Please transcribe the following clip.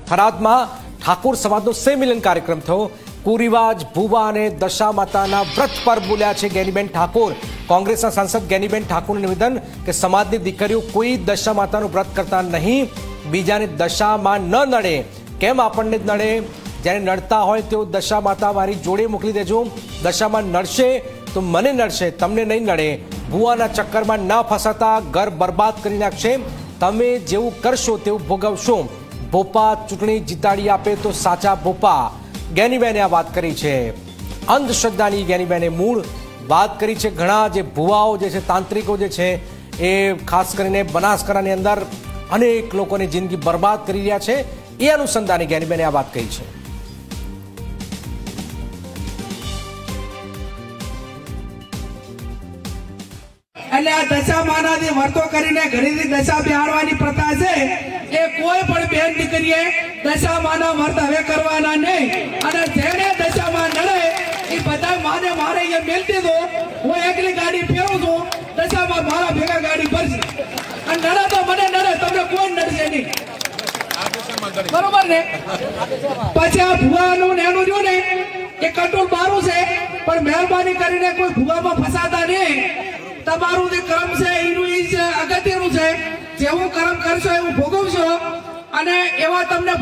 થરાદમાં ઠાકોર સમાજનો સંમેલન કાર્યક્રમ થયો। કુરિવાજ ભુવા અને દશા માતાના વ્રત પર બોલ્યા છે જ્ઞાનીબેન ઠાકોર। કોંગ્રેસના સાંસદ જ્ઞાનીબેન ઠાકોરનું નિવેદન કે સમાજની દીકરીઓ કોઈ દશા માતાનું વ્રત કરતા નહીં, બીજાને દશામાં ન નડે, કેમ આપણને જ નડે? જ્યારે નડતા હોય તેઓ દશા માતા મારી જોડે મોકલી દેજો, દશામાં નડશે તો મને નડશે, તમને નહીં નડે। ભુવાના ચક્કરમાં ન ફસાતા ઘર બરબાદ કરી નાખશે, તમે જેવું કરશો તેવું ભોગવશો। ભોપા ચૂંટણી જીતાડી આપે તો સાચા ભોપા। જ્ઞાનીબેને આ વાત કરી છે। અંધશ્રદ્ધાની જ્ઞાનીબેને મૂળ વાત કરી છે। ઘણા જે ભુવાઓ જે છે, તાંત્રિકો જે છે, એ ખાસ કરીને બનાસકાંઠાની અંદર અનેક લોકોની જિંદગી બરબાદ કરી રહ્યા છે। એ અનુસંધાને જ્ઞાનીબેને આ વાત કહી છે। એટલે આ દશા માનાથી વર્તો કરીને ઘરેથી દશા બિહારવાની પ્રથા છે, એ કોઈ પણ બેન દીકરીએ દશા માના વર્ત હવે કરવાના નહીં। અને જેને દશામાં નડે એ બધા માને મારે એ મેલતી દો, હું એકલી ગાડી ફેરું છું, દશામાં મારા ભેગા ગાડી ભરશે, અને નડે તો મને નડે, તમને કોઈ નડશે નહીં, બરોબર ને? પછી આ ભુવાનું ને એનું જો ને એ કંટ્રોલ મારું છે, પણ મહેરબાની કરીને કોઈ ભુવામાં ફસાતા નહીં। તમારું જે કર્મ છે એનું એ અગત્યનું છે, જેવું કર્મ કરશો એવું ભોગવશો, અને એવા તમને